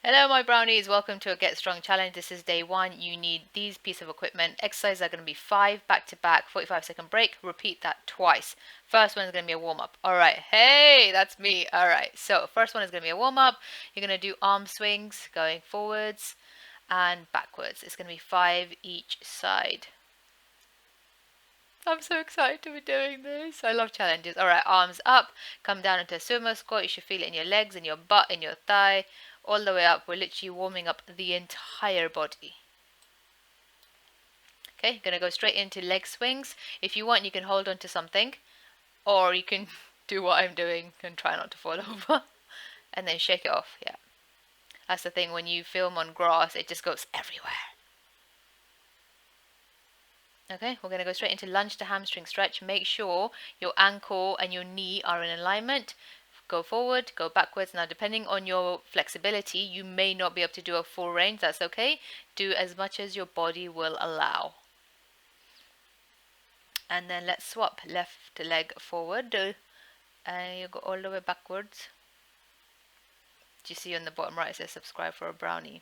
Hello my brownies, welcome to a Get Strong challenge. This is day 1. You need these pieces of equipment. Exercises are going to be 5 back to back, 45-second break. Repeat that twice. First one is going to be a warm up. Alright, hey, that's me. Alright, so first one is going to be a warm up. You're going to do arm swings going forwards and backwards. It's going to be 5 each side. I'm so excited to be doing this. I love challenges. Alright, arms up. Come down into a sumo squat. You should feel it in your legs, in your butt, in your thigh. All the way up. We're literally warming up the entire body. Okay, gonna go straight into leg swings. If you want, you can hold on to something. Or you can do what I'm doing and try not to fall over. And then shake it off. Yeah. That's the thing. When you film on grass, it just goes everywhere. Okay, we're going to go straight into lunge to hamstring stretch. Make sure your ankle and your knee are in alignment. Go forward, go backwards. Now, depending on your flexibility, you may not be able to do a full range. That's okay. Do as much as your body will allow. And then let's swap left leg forward. And you go all the way backwards. Do you see on the bottom right it says subscribe for a brownie?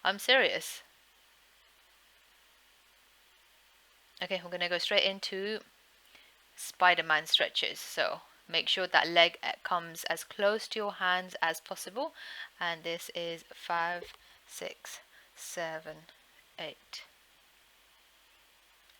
I'm serious. Okay, we're going to go straight into Spider-Man stretches. So make sure that leg comes as close to your hands as possible. And this is 5, 6, 7, 8.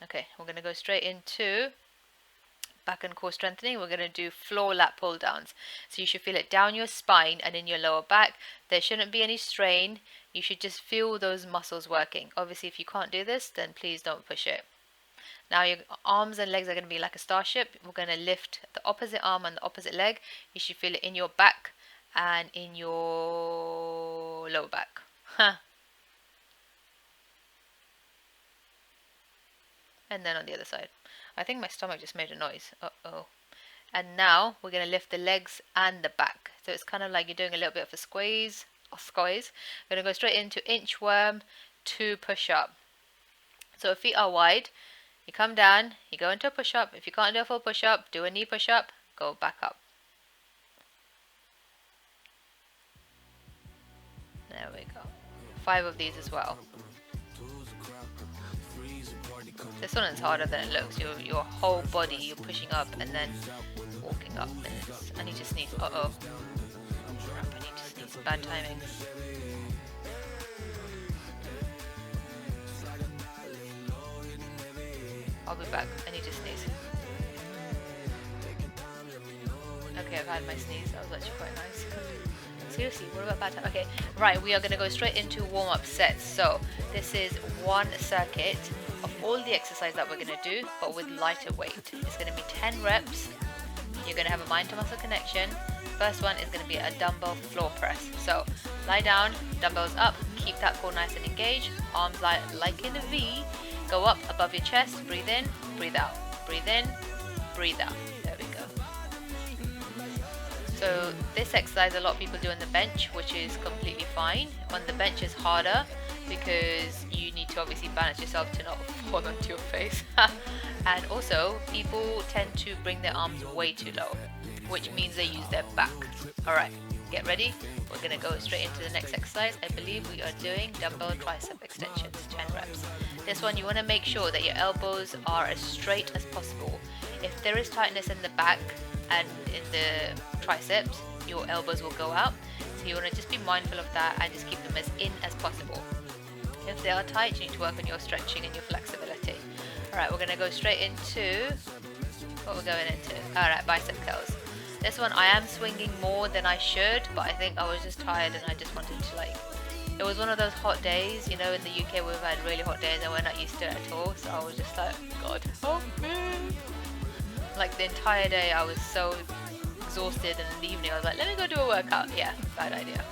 Okay, we're going to go straight into back and core strengthening. We're going to do floor lat pull downs. So you should feel it down your spine and in your lower back. There shouldn't be any strain. You should just feel those muscles working. Obviously, if you can't do this, then please don't push it. Now your arms and legs are going to be like a starship. We're going to lift the opposite arm and the opposite leg. You should feel it in your back and in your lower back. And then on the other side. I think my stomach just made a noise. Uh-oh. And now we're going to lift the legs and the back. So it's kind of like you're doing a little bit of a squeeze. We're going to go straight into inchworm to push up. So feet are wide. You come down, you go into a push-up. If you can't do a full push-up, do a knee push-up, go back up. There we go. 5 of these as well. This one is harder than it looks. Your whole body, you're pushing up and then walking up. I need to sneeze. Uh-oh. Crap, I need to sneeze. Bad timing. I'll be back. I need to sneeze. Okay, I've had my sneeze. That was actually quite nice. Seriously, what about bad time? Okay, right, we are going to go straight into warm-up sets. So this is one circuit of all the exercise that we're going to do, but with lighter weight. It's going to be 10 reps. You're going to have a mind-to-muscle connection. First one is going to be a dumbbell floor press. So lie down, dumbbells up, keep that core nice and engaged. Arms like in a V. Go up above your chest, breathe in, breathe out, breathe in, breathe out. There we go. So this exercise a lot of people do on the bench, which is completely fine. On the bench is harder because you need to obviously balance yourself to not fall onto your face. And also people tend to bring their arms way too low, which means they use their back. Alright, get ready. We're going to go straight into the next exercise. I believe we are doing dumbbell tricep extensions, 10 reps. This one you want to make sure that your elbows are as straight as possible. If there is tightness in the back and in the triceps, your elbows will go out. So you want to just be mindful of that and just keep them as in as possible. If they are tight, you need to work on your stretching and your flexibility. Alright, we're going to go straight into what we're going into. Alright, bicep curls. This one I am swinging more than I should, but I think I was just tired and I just wanted to it was one of those hot days, you know, in the UK we've had really hot days and we're not used to it at all, so I was just like, God help me. Like the entire day I was so exhausted, and in the evening I was like, let me go do a workout. Yeah, bad idea.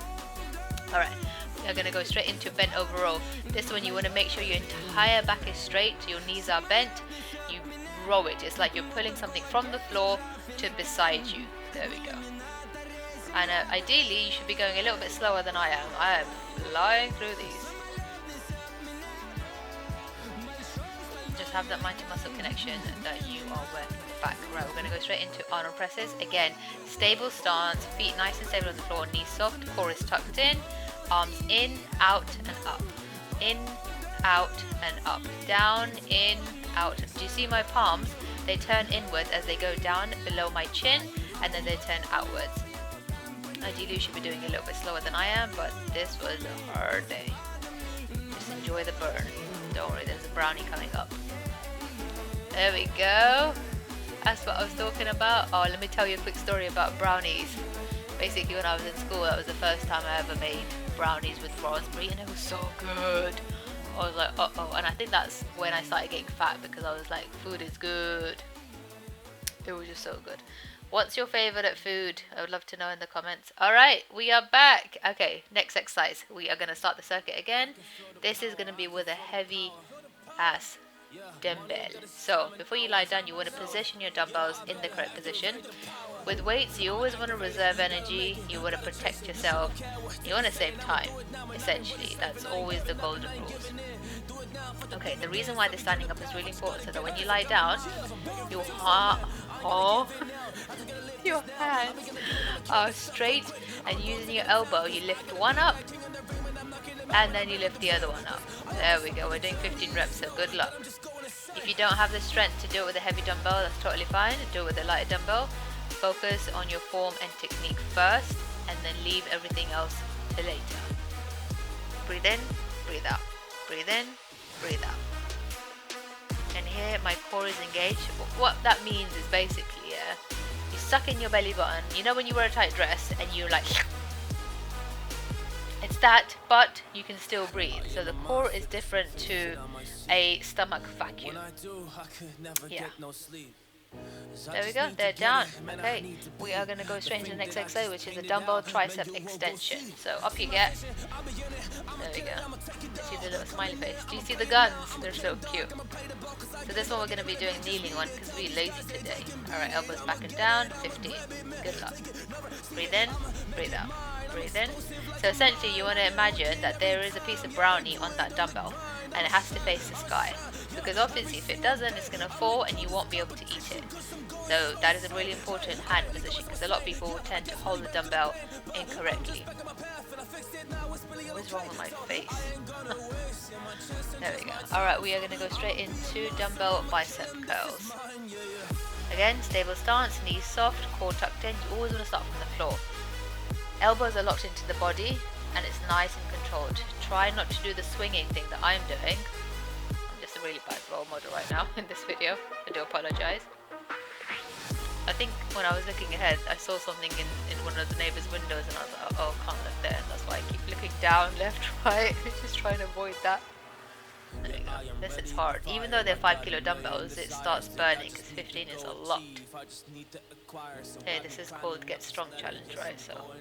Alright, we're going to go straight into bent over row. This one you want to make sure your entire back is straight, your knees are bent, you row it. It's like you're pulling something from the floor to beside you. There we go. And ideally you should be going a little bit slower than I am. I am flying through these. Just have that mind to muscle connection that you are working back. Right, we're going to go straight into Arnold Presses. Again, stable stance, feet nice and stable on the floor, knees soft, core is tucked in. Arms in, out and up. In, out and up. Down, in, out. Do you see my palms? They turn inwards as they go down below my chin, and then they turn outwards. Ideally you should be doing it a little bit slower than I am, but this was a hard day. Just enjoy the burn. Don't worry, there's a brownie coming up. There we go. That's what I was talking about. Oh, let me tell you a quick story about brownies. Basically, when I was in school, that was the first time I ever made brownies with raspberry, and it was so good. I was like, uh-oh. And I think that's when I started getting fat, because I was like, food is good. It was just so good. What's your favorite food? I would love to know in the comments. Alright, we are back. Okay, next exercise. We are going to start the circuit again. This is going to be with a heavy ass dumbbell. So, before you lie down, you want to position your dumbbells in the correct position. With weights, you always want to reserve energy. You want to protect yourself. You want to save time, essentially. That's always the golden rules. Okay, the reason why the standing up is really important, so that when you lie down, your your hands are straight, and using your elbow, you lift one up, and then you lift the other one up. There we go, we're doing 15 reps, so good luck. If you don't have the strength to do it with a heavy dumbbell, that's totally fine. Do it with a lighter dumbbell. Focus on your form and technique first, and then leave everything else to later. Breathe in, breathe out. Breathe in, breathe out. And here my core is engaged. What that means is basically, you suck in your belly button. You know when you wear a tight dress and you're like, it's that, but you can still breathe. So the core is different to a stomach vacuum. Yeah. There we go, they're down. Okay, we are going to go straight into the next exercise, which is a dumbbell tricep extension. So up you get. There we go. See the little smiley face. Do you see the guns? They're so cute. So this one we're going to be doing kneeling one, because we're lazy today. Alright, elbows back and down, 15. Good luck. Breathe in, breathe out. Breathe in. So essentially you want to imagine that there is a piece of brownie on that dumbbell, and it has to face the sky, because obviously if it doesn't, it's going to fall and you won't be able to eat it. So that is a really important hand position, because a lot of people tend to hold the dumbbell incorrectly. What's wrong with my face? There we go. Alright, we are going to go straight into dumbbell bicep curls. Again, stable stance, knees soft, core tucked in. You always want to start from the floor. Elbows are locked into the body, and it's nice and controlled. Try not to do the swinging thing that I'm doing. I'm just a really bad role model right now in this video. I do apologize. I think when I was looking ahead, I saw something in one of the neighbours' windows, and I was like, oh, can't look there. And that's why I keep looking down, left, right, just trying to avoid that. There we go. This is hard. Even though they're 5 kilo dumbbells, it starts burning, because 15 is a lot. Okay, this is called Get Strong Challenge, right? So,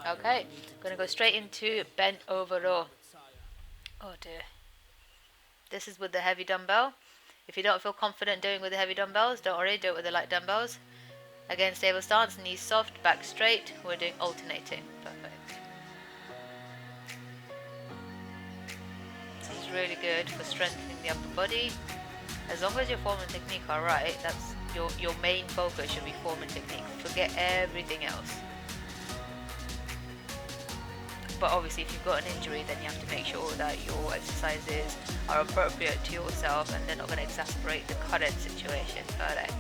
okay, gonna go straight into bent over row. Oh dear. This is with the heavy dumbbell. If you don't feel confident doing with the heavy dumbbells, don't worry, do it with the light dumbbells. Again, stable stance, knees soft, back straight. We're doing alternating. Perfect. This is really good for strengthening the upper body. As long as your form and technique are right, that's your main focus should be form and technique. Forget everything else. But obviously if you've got an injury, then you have to make sure that your exercises are appropriate to yourself and they're not going to exacerbate the current situation. Alright.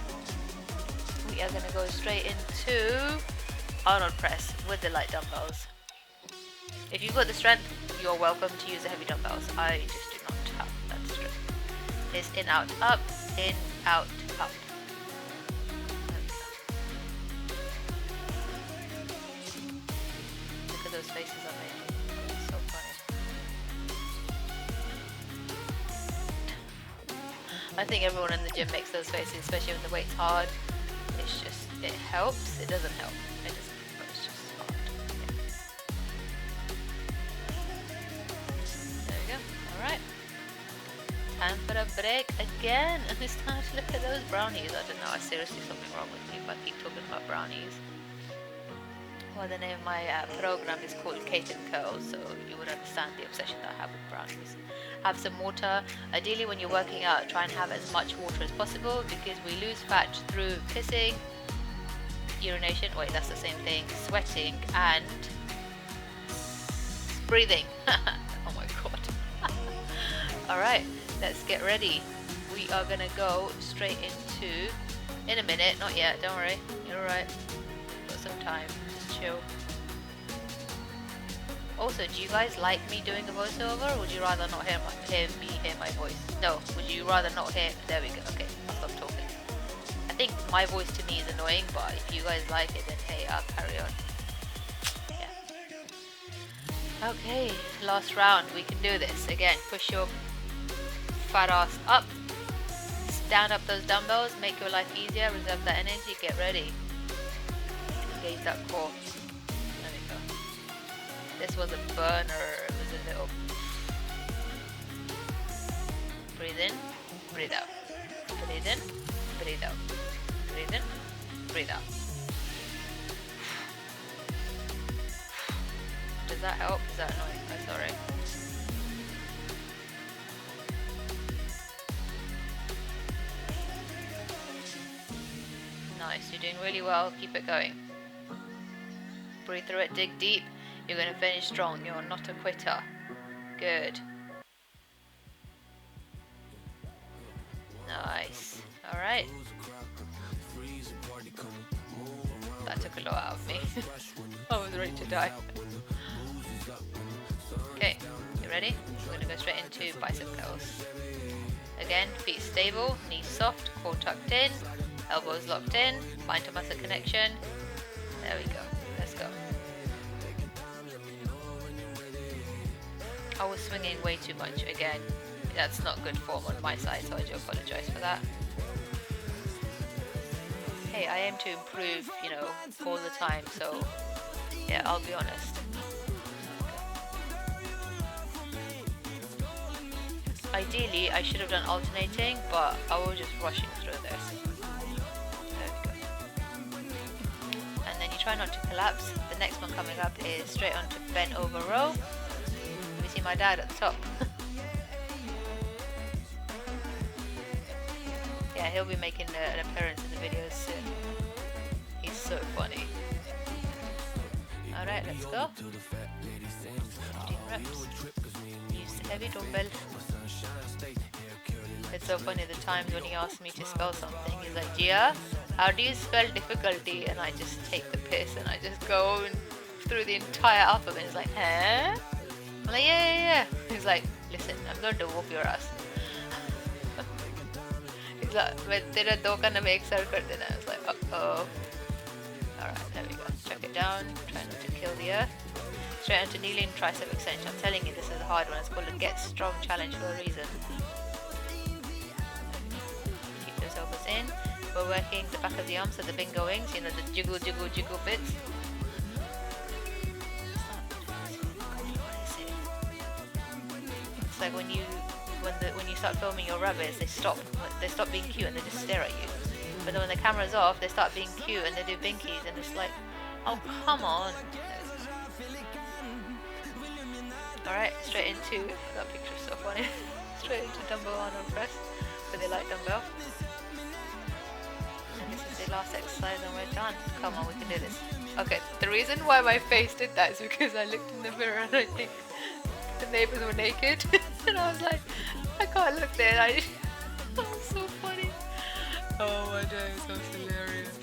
We are going to go straight into Arnold press with the light dumbbells. If you've got the strength, you're welcome to use the heavy dumbbells. I just do not have that strength. It's in, out, up, in, out, up. Look at those faces I'm making. It's so funny. I think everyone in the gym makes those faces, especially when the weight's hard. It's just, it helps. It doesn't help. It doesn't, but it's just hard. Yeah. There we go. Alright. Time for a break again. And it's time to look at those brownies. I don't know. Seriously, something wrong with me if I keep talking about brownies. Well, the name of my program is called Cake and Curls, so you would understand the obsession that I have with brownies. Have some water. Ideally, when you're working out, try and have as much water as possible, because we lose fat through pissing, urination, wait, that's the same thing, sweating, and breathing. Oh my god. Alright, let's get ready. We are gonna go straight into, in a minute, not yet, don't worry, you're alright. Got some time, just chill. Also, do you guys like me doing a voiceover, or would you rather not hear my voice? No, would you rather not hear? There we go. Okay, I'll stop talking. I think my voice to me is annoying, but if you guys like it, then hey, I'll carry on. Yeah. Okay, last round. We can do this. Again, push your fat ass up. Stand up those dumbbells. Make your life easier. Reserve that energy. Get ready. Engage that core. There we go. This was a burner. It was a little. Breathe in. Breathe out. Breathe in. Breathe out. Breathe in. Breathe out. Does that help? Is that annoying? I'm sorry. Nice, you're doing really well. Keep it going. Breathe through it, dig deep. You're going to finish strong. You're not a quitter. Good. Nice. Alright. That took a lot out of me. I was ready to die. Okay, you ready? We're going to go straight into bicep curls. Again, feet stable, knees soft, core tucked in, elbows locked in, mind to muscle connection. There we go. Let's go. I was swinging way too much again. That's not good form on my side, so I do apologize for that. Hey, I aim to improve, you know, all the time, so yeah, I'll be honest. Ideally, I should have done alternating, but I was just rushing through this. There we go. And then you try not to collapse. The next one coming up is straight onto bent over row. We see my dad at the top. Yeah, he'll be making an appearance in the videos soon. He's so funny. Alright, let's go. 15 reps. Use the heavy dumbbell. It's so funny the times when he asks me to spell something. He's like, Gia, how do you spell difficulty? And I just take the piss and I just go through the entire alphabet. He's like, huh? I'm like, yeah. He's like, listen, I'm going to whoop your ass. He's like, तेरा दो का ना एक sir कर देना. I was like, uh-oh. Alright, there we go. Chuck it down. Try not to kill the earth. Straight onto kneeling tricep extension. I'm telling you, this is a hard one. It's called a get strong challenge for a reason. Keep those elbows in. We're working the back of the arms, so the bingo wings, you know, the jiggle bits. It's like when you start filming your rabbits, they stop being cute and they just stare at you. But then when the camera's off, they start being cute and they do binkies and it's like, oh come on. Alright, straight into, that picture's so funny. Straight into dumbbell Arnold press with a light dumbbell. And this is the last exercise and we're done. Come on, we can do this. Okay, the reason why my face did that is because I looked in the mirror and I think the neighbors were naked. And I was like, I can't look there. That was so funny. Oh my days, that was hilarious.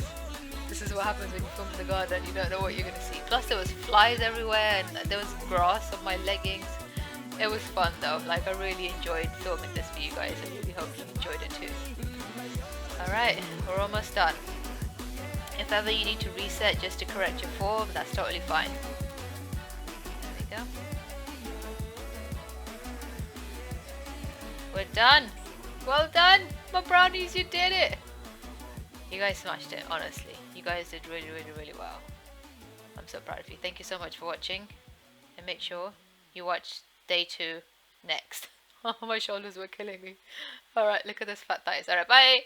This is what happens when you film in the garden. You don't know what you're going to see. Plus there was flies everywhere and there was grass on my leggings. It was fun though. Like I really enjoyed filming this for you guys. I really hope you enjoyed it too. Alright, we're almost done. If ever you need to reset just to correct your form, that's totally fine. There we go. We're done. Well done, my brownies, you did it. You guys smashed it, honestly. You guys did really, really, really well. I'm so proud of you. Thank you so much for watching. And make sure you watch day 2 next. Oh, my shoulders were killing me. Alright, look at those fat thighs. Alright, bye.